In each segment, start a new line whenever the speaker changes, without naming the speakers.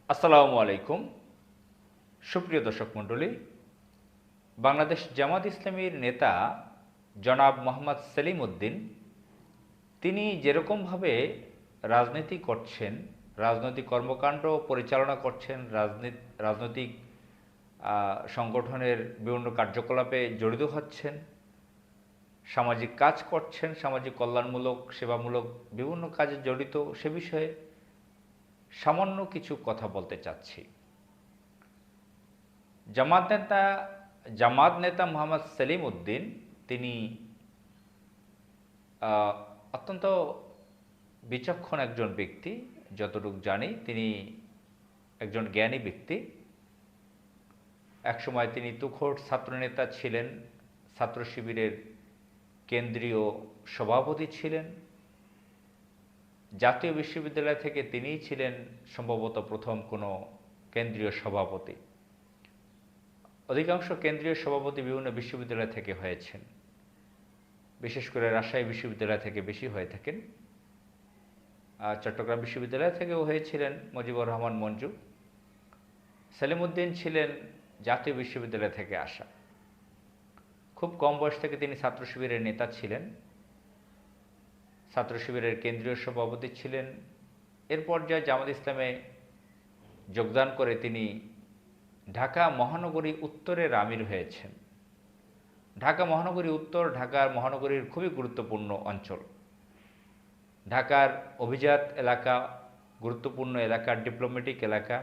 আসসালামু আলাইকুম। সুপ্রিয় দর্শক মণ্ডলী, বাংলাদেশ জামাত ইসলামীর নেতা জনাব মোহাম্মদ সেলিম উদ্দিন তিনি যেরকমভাবে রাজনীতি করছেন, রাজনৈতিক কর্মকাণ্ড পরিচালনা করছেন, রাজনৈতিক সংগঠনের বিভিন্ন কার্যকলাপে জড়িত হচ্ছেন, সামাজিক কাজ করছেন, সামাজিক কল্যাণমূলক সেবামূলক বিভিন্ন কাজে জড়িত, সে বিষয়ে সামান্য কিছু কথা বলতে চাচ্ছি। জামাত নেতা জামাত নেতা মোহাম্মদ সেলিম উদ্দিন তিনি অত্যন্ত বিচক্ষণ একজন ব্যক্তি। যতটুকু জানি তিনি একজন জ্ঞানী ব্যক্তি। একসময় তিনি তুখোড় ছাত্রনেতা ছিলেন, ছাত্র শিবিরের কেন্দ্রীয় সভাপতি ছিলেন। জাতীয় বিশ্ববিদ্যালয় থেকে তিনিই ছিলেন সম্ভবত প্রথম কোনো কেন্দ্রীয় সভাপতি। অধিকাংশ কেন্দ্রীয় সভাপতি বিভিন্ন বিশ্ববিদ্যালয় থেকে হয়েছেন, বিশেষ করে রাজশাহী বিশ্ববিদ্যালয় থেকে বেশি হয়ে থাকেন। চট্টগ্রাম বিশ্ববিদ্যালয় থেকেও হয়েছিলেন মুজিবুর রহমান মঞ্জু। সেলিম উদ্দিন ছিলেন জাতীয় বিশ্ববিদ্যালয় থেকে আসা। খুব কম বয়স থেকে তিনি ছাত্র শিবিরের নেতা ছিলেন, ছাত্র শিবিরের কেন্দ্রীয় সভাপতি ছিলেন। এর পর্যায়ে জামাত ইসলামে যোগদান করে তিনি ঢাকা মহানগরী উত্তরের আমির হয়েছেন। ঢাকা মহানগরী উত্তর ঢাকার মহানগরীর খুবই গুরুত্বপূর্ণ অঞ্চল। ঢাকার অভিজাত এলাকা, গুরুত্বপূর্ণ এলাকা, ডিপ্লোম্যাটিক এলাকা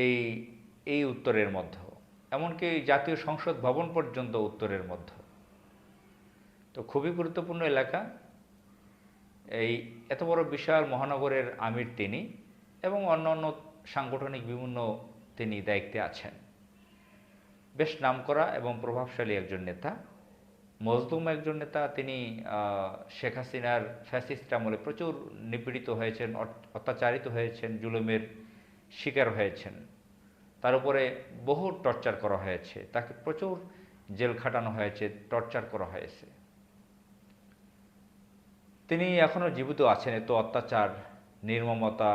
এই এই উত্তরের মধ্য, এমনকি জাতীয় সংসদ ভবন পর্যন্ত উত্তরের মধ্য। তো খুবই গুরুত্বপূর্ণ এলাকা। এই এত বড় বিশাল মহানগরের আমির তিনি, এবং অন্যান্য সাংগঠনিক বিভিন্ন তিনি দায়িত্বে আছেন। বেশ নামকরা এবং প্রভাবশালী একজন নেতা, মজলুম একজন নেতা। তিনি শেখ হাসিনার ফ্যাসিস্ট আমলে প্রচুর নিপীড়িত হয়েছেন, অত্যাচারিত হয়েছেন, জুলুমের শিকার হয়েছেন। তার উপরে বহু টর্চার করা হয়েছে, তাকে প্রচুর জেল খাটানো হয়েছে, টর্চার করা হয়েছে। তিনি এখনও জীবিত আছেন। এত অত্যাচার, নির্মমতা,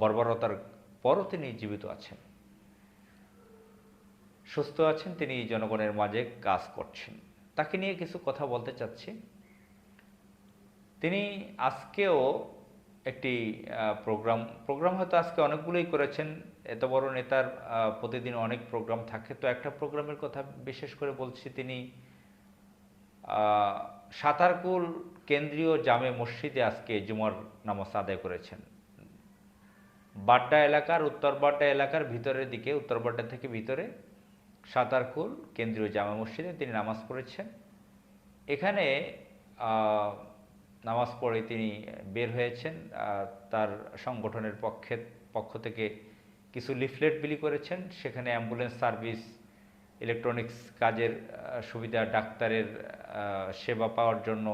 বর্বরতার পরও তিনি জীবিত আছেন, সুস্থ আছেন, তিনি জনগণের মাঝে কাজ করছেন। তাকে নিয়ে কিছু কথা বলতে চাচ্ছি। তিনি আজকেও একটি প্রোগ্রাম হয়তো আজকে অনেকগুলোই করেছেন। এত বড় নেতার প্রতিদিন অনেক প্রোগ্রাম থাকে, তো একটা প্রোগ্রামের কথা বিশেষ করে বলছি। তিনি সাতারকুল কেন্দ্রীয় জামে মসজিদে আজকে জুমার নামাজ আদায় করেছেন। বাড্ডা এলাকার, উত্তর বাড্ডা এলাকার ভিতরের দিকে, উত্তর বাড্ডা থেকে ভিতরে সাতারকুল কেন্দ্রীয় জামে মসজিদে তিনি নামাজ পড়েছেন। এখানে নামাজ পড়ে তিনি বের হয়েছেন। তার সংগঠনের পক্ষ থেকে কিছু লিফলেট বিলি করেছেন। সেখানে অ্যাম্বুলেন্স সার্ভিস, ইলেকট্রনিক্স কাজের সুবিধা, ডাক্তারের সেবা পাওয়ার জন্য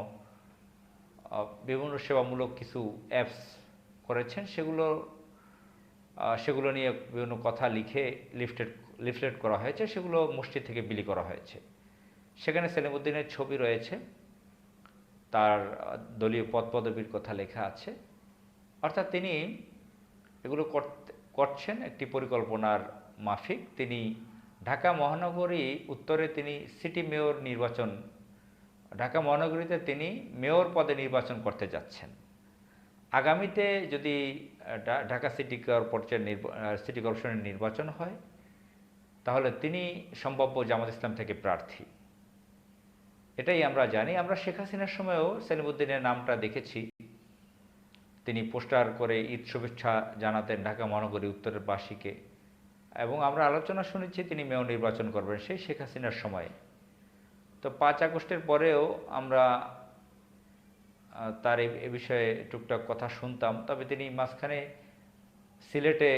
বিভিন্ন সেবামূলক কিছু অ্যাপস করেছেন। সেগুলো নিয়ে বিভিন্ন কথা লিখে লিফলেট করা হয়েছে, সেগুলো মসজিদ থেকে বিলি করা হয়েছে। সেখানে সেলিম উদ্দিনের ছবি রয়েছে, তার দলীয় পদপদবীর কথা লেখা আছে। অর্থাৎ তিনি এগুলো করছেন একটি পরিকল্পনার মাফিক। তিনি ঢাকা মহানগরী উত্তরে তিনি সিটি মেয়র নির্বাচন, ঢাকা মহানগরীতে তিনি মেয়র পদে নির্বাচন করতে যাচ্ছেন। আগামীতে যদি ঢাকা সিটি কর্পোরেশনের নির্বাচন হয়, তাহলে তিনি সম্ভাব্য জামাত ইসলাম থেকে প্রার্থী। এটাই আমরা জানি। আমরা শেখ হাসিনার সময়ও সেলিম উদ্দিনের নামটা দেখেছি। তিনি পোস্টার করে ঈদ শুভেচ্ছা জানাতেন ঢাকা মহানগরী উত্তরের বাসীকে, এবং আমরা আলোচনা শুনেছি তিনি মেয়র নির্বাচন করবেন সেই শেখ হাসিনার সময়ে। তো 5 আগস্টের পরেও আমরা তার এ বিষয়ে টুকটাক কথা শুনতাম। তবে তিনি মাঝখানে সিলেটে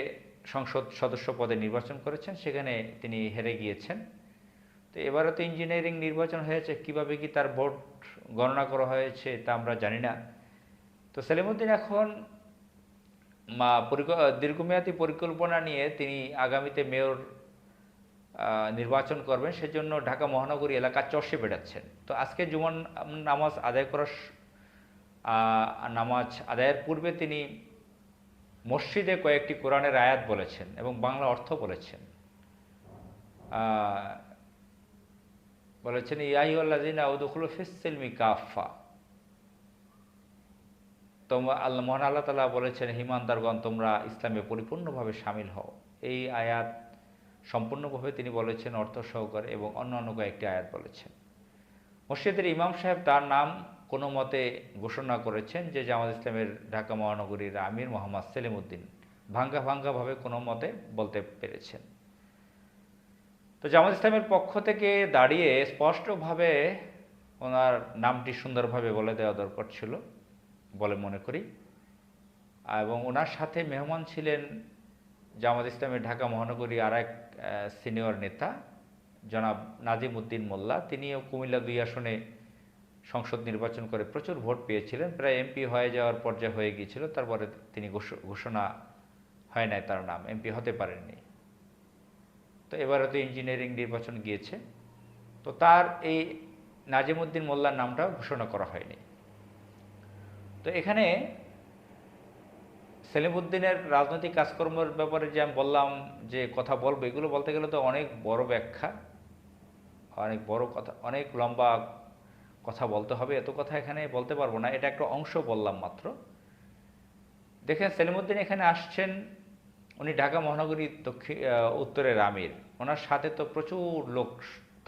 সংসদ সদস্য পদে নির্বাচন করেছেন, সেখানে তিনি হেরে গিয়েছেন। তো এবারে তো ইঞ্জিনিয়ারিং নির্বাচন হয়েছে, কিভাবে কি তার ভোট গণনা করা হয়েছে তা আমরা জানি না। তো সেলিম উদ্দিন এখন দীর্ঘমেয়াদী পরিকল্পনা নিয়ে তিনি আগামীতে মেয়র নির্বাচন করবেন, সেজন্য ঢাকা মহানগরী এলাকা চষে বেড়াচ্ছেন। তো আজকে জুমার নামাজ আদায়ের পূর্বে তিনি মসজিদে কয়েকটি কোরআনের আয়াত বলেছেন এবং বাংলা অর্থ বলেছেন। বলেছেন ইয়া আইয়ুহাল্লাযীনা উদখুলু ফিস-সিলমি কাফা, তোমরা মহান আল্লাহ তাআলা বলেছেন, ঈমানদারগণ তোমরা ইসলামে পরিপূর্ণভাবে শামিল হও। এই আয়াত সম্পূর্ণভাবে তিনি বলেছেন অর্থ সহকারে, এবং অন্যান্য কয়েকটি আয়াত বলেছেন। মসজিদের ইমাম সাহেব তার নাম কোনো মতে ঘোষণা করেছেন যে জামাত ইসলামের ঢাকা মহানগরীর আমির মোহাম্মদ সেলিম উদ্দিন, ভাঙ্গাভাবে কোনো মতে বলতে পেরেছেন। তো জামাত ইসলামের পক্ষ থেকে দাঁড়িয়ে স্পষ্টভাবে ওনার নামটি সুন্দরভাবে বলে দেওয়া দরকার ছিল বলে মনে করি। এবং ওনার সাথে মেহমান ছিলেন জামাত ইসলামের ঢাকা মহানগরী আর এক সিনিয়র নেতা জনাব নাজিম উদ্দিন মোল্লা। তিনিও কুমিল্লা 2 আসনে সংসদ নির্বাচন করে প্রচুর ভোট পেয়েছিলেন, প্রায় এমপি হয়ে যাওয়ার পর্যায়ে হয়ে গিয়েছিল। তারপরে তিনি ঘোষণা হয় নাই, তার নাম এমপি হতে পারেননি। তো এবারে তো ইঞ্জিনিয়ারিং নির্বাচন গিয়েছে, তো তার এই নাজিম উদ্দিন মোল্লার নামটাও ঘোষণা করা হয়নি। তো এখানে সেলিম উদ্দিনের রাজনৈতিক কাজকর্মের ব্যাপারে যে আমি বললাম যে কথা বলবো, এগুলো বলতে গেলে তো অনেক বড় ব্যাখ্যা, অনেক বড় কথা, অনেক লম্বা কথা বলতে হবে। এত কথা এখানে বলতে পারবো না, এটা একটা অংশ বললাম মাত্র। দেখেন, সেলিম উদ্দিন এখানে আসছেন, উনি ঢাকা মহানগরী উত্তরের আমির। ওনার সাথে তো প্রচুর লোক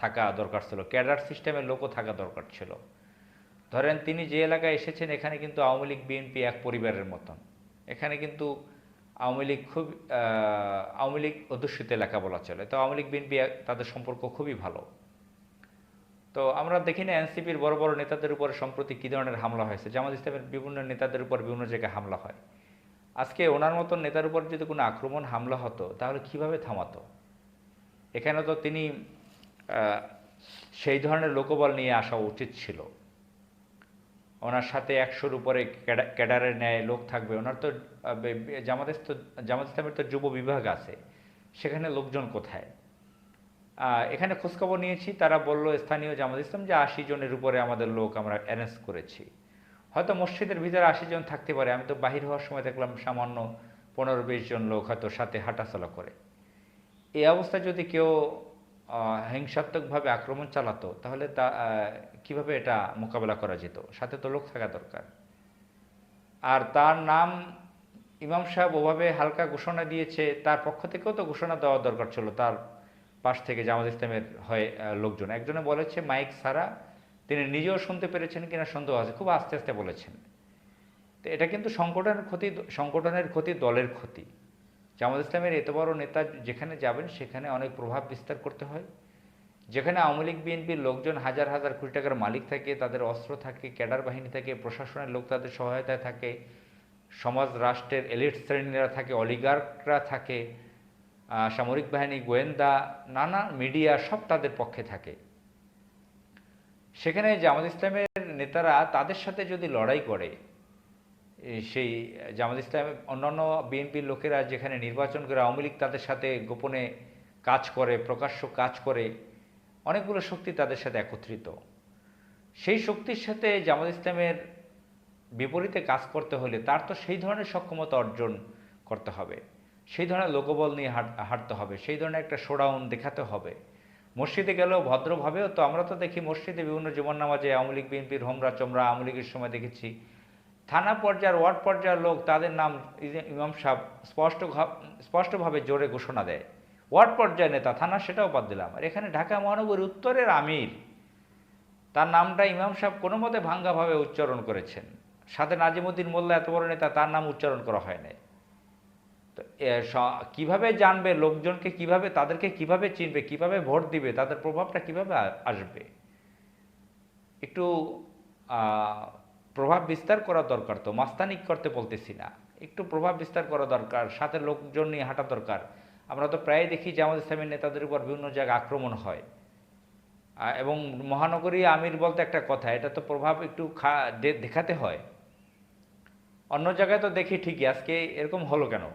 থাকা দরকার ছিল, ক্যাডার সিস্টেমের লোকও থাকা দরকার ছিল। ধরেন তিনি যে এলাকায় এসেছেন, এখানে কিন্তু আওয়ামী লীগ বিএনপি এক পরিবারের মতন। এখানে কিন্তু আওয়ামী লীগ অধ্যুষিত এলাকা বলা চলে। তো আওয়ামী লীগ বিএনপি তাদের সম্পর্ক খুবই ভালো। তো আমরা দেখি না এনসিপির বড় বড় নেতাদের উপরে সম্প্রতি কী ধরনের হামলা হয়েছে, জামাত ইসলামের বিভিন্ন নেতাদের উপর বিভিন্ন জায়গায় হামলা হয়। আজকে ওনার মতন নেতার উপর যদি কোনো আক্রমণ হামলা হতো, তাহলে কিভাবে থামাতো? এখানে তো তিনি সেই ধরনের লোকবল নিয়ে আসা উচিত ছিল। ওনার সাথে 100-র উপরে ক্যাডারের ন্যায় লোক থাকবে। ওনার তো জামাত ইসলামের তো যুব বিভাগ আছে, সেখানে লোকজন কোথায়? এখানে খোঁজখবর নিয়েছি, তারা বলল স্থানীয় জামাত ইসলাম যে 80 জনের উপরে আমাদের লোক আমরা অ্যারেঞ্জ করেছি। হয়তো মসজিদের ভিতরে 80 জন থাকতে পারে, আমি তো বাহির হওয়ার সময় দেখলাম সামান্য 15-20 জন লোক হয়তো সাথে হাঁটাচলা করে। এই অবস্থায় যদি কেউ হিংসাত্মকভাবে আক্রমণ চালাতো, তাহলে তা কীভাবে এটা মোকাবেলা করা যেত? সাথে তো লোক থাকা দরকার। আর তার নাম ইমাম সাহেব ওভাবে হালকা ঘোষণা দিয়েছে, তার পক্ষ থেকেও তো ঘোষণা দেওয়া দরকার ছিল। তার পাশ থেকে জামাত ইসলামের হয়ে লোকজন, একজনে বলেছে মাইক ছাড়া, তিনি নিজেও শুনতে পেরেছেন কিনা সন্দেহ আছে, খুব আস্তে আস্তে বলেছেন। তো এটা কিন্তু সংগঠনের ক্ষতি, দলের ক্ষতি। জামাত ইসলামের এত বড় নেতা যেখানে যাবেন, সেখানে অনেক প্রভাব বিস্তার করতে হয়। যেখানে আওয়ামী লীগ বিএনপির লোকজন হাজার হাজার কোটি টাকার মালিক থাকে, তাদের অস্ত্র থাকে, ক্যাডার বাহিনী থাকে, প্রশাসনের লোক তাদের সহায়তায় থাকে, সমাজ রাষ্ট্রের এলিট শ্রেণীরা থাকে, অলিগার্করা থাকে, সামরিক বাহিনী, গোয়েন্দা, নানা মিডিয়া সব তাদের পক্ষে থাকে। সেখানে জামাত ইসলামের নেতারা তাদের সাথে যদি লড়াই করে, সেই জামাত ইসলাম অন্যান্য বিএনপির লোকেরা যেখানে নির্বাচন করে, আওয়ামী লীগ তাদের সাথে গোপনে কাজ করে, প্রকাশ্য কাজ করে, অনেকগুলো শক্তি তাদের সাথে একত্রিত। সেই শক্তির সাথে জামাত ইসলামের বিপরীতে কাজ করতে হলে তার তো সেই ধরনের সক্ষমতা অর্জন করতে হবে, সেই ধরনের লোকবল নিয়ে হাঁটতে হবে, সেই ধরনের একটা শোডাউন দেখাতে হবে। মসজিদে গেলেও ভদ্রভাবেও তো আমরা তো দেখি মসজিদে বিভিন্ন জুমার নামাজে আওয়ামী লীগ বিএনপির হোমরা চমরা আওয়ামী লীগের সময় দেখেছি, থানা পর্যায়ের ওয়ার্ড পর্যায়ের লোক তাদের নাম ইমাম সাহেব স্পষ্টভাবে জোরে ঘোষণা দেয়। ওয়ার্ড পর্যায়ের নেতা, থানা সেটাও বাদ দিলাম। আর এখানে ঢাকা মহানগরী উত্তরের আমির, তার নামটা ইমাম সাহেব কোনো মতে ভাঙ্গাভাবে উচ্চারণ করেছেন। সাথে নাজিমুদ্দিন মোল্লা এত বড় নেতা, তার নাম উচ্চারণ করা হয় নাই। তো কিভাবে জানবে লোকজনকে, কিভাবে তাদেরকে কিভাবে চিনবে, কিভাবে ভোট দিবে, তাদের প্রভাবটা কিভাবে আসবে? একটু প্রভাব বিস্তার করা দরকার। তো মাস্তানিক করতে বলতেছি না, একটু প্রভাব বিস্তার করা দরকার, সাথে লোকজন নিয়ে হাঁটা দরকার। আমরা তো প্রায় দেখি জামাত ইসলামের নেতাদের উপর বিভিন্ন জায়গায় আক্রমণ হয়, এবং মহানগরী আমির বলতে একটা কথা, এটা তো প্রভাব একটু দেখাতে হয়। অন্য জায়গায় তো দেখি ঠিকই, আজকে এরকম হলো কেন?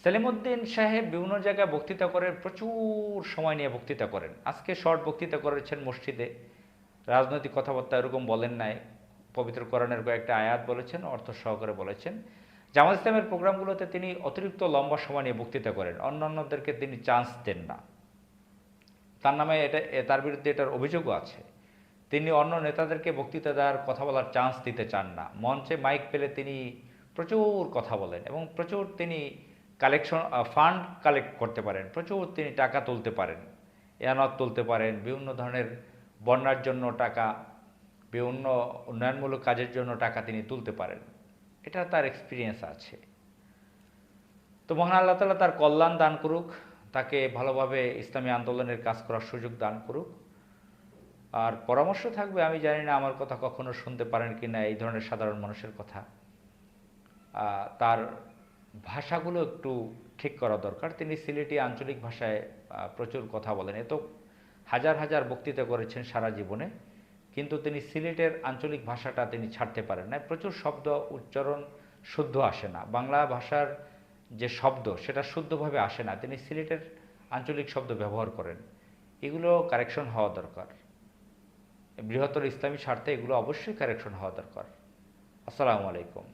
সেলিম উদ্দিন সাহেব বিভিন্ন জায়গায় বক্তৃতা করেন, প্রচুর সময় নিয়ে বক্তৃতা করেন। আজকে শর্ট বক্তৃতা করেছেন মসজিদে, রাজনৈতিক কথাবার্তা এরকম বলেন নাই, পবিত্র কোরআনের কয়েকটা আয়াত বলেছেন, অর্থ সহকারে বলেছেন। জামাত ইসলামের প্রোগ্রামগুলোতে তিনি অতিরিক্ত লম্বা সময় নিয়ে বক্তৃতা করেন, অন্যান্যদেরকে তিনি চান্স দেন না। তার নামে তার বিরুদ্ধে এটার অভিযোগও আছে। তিনি অন্য নেতাদেরকে বক্তৃতা দেওয়ার, কথা বলার চান্স দিতে চান না। মঞ্চে মাইক পেলে তিনি প্রচুর কথা বলেন এবং প্রচুর তিনি ফান্ড কালেক্ট করতে পারেন, প্রচুর তিনি টাকা তুলতে পারেন, এয়ানত তুলতে পারেন, বিভিন্ন ধরনের বন্যার জন্য টাকা, বিভিন্ন উন্নয়নমূলক কাজের জন্য টাকা তিনি তুলতে পারেন। এটা তার এক্সপিরিয়েন্স আছে। তো মহান আল্লাহ তাআলা তার কল্যাণ দান করুক, তাকে ভালোভাবে ইসলামী আন্দোলনের কাজ করার সুযোগ দান করুক। আর পরামর্শ থাকবে, আমি জানি না আমার কথা কখনো শুনতে পারেন কি না, এই ধরনের সাধারণ মানুষের কথা। তার ভাষাগুলো একটু ঠিক করা দরকার। তিনি সিলেটি আঞ্চলিক ভাষায় প্রচুর কথা বলেন। এত হাজার হাজার বক্তৃতা করেছেন সারা জীবনে, কিন্তু তিনি সিলেটের আঞ্চলিক ভাষাটা তিনি ছাড়তে পারেন না। প্রচুর শব্দ উচ্চারণ শুদ্ধ আসে না, বাংলা ভাষার যে শব্দ সেটা শুদ্ধভাবে আসে না, তিনি সিলেটের আঞ্চলিক শব্দ ব্যবহার করেন। এগুলো কারেকশন হওয়া দরকার। বৃহত্তর ইসলামী স্বার্থে এগুলো অবশ্যই কারেকশন হওয়া দরকার। আসসালামু আলাইকুম।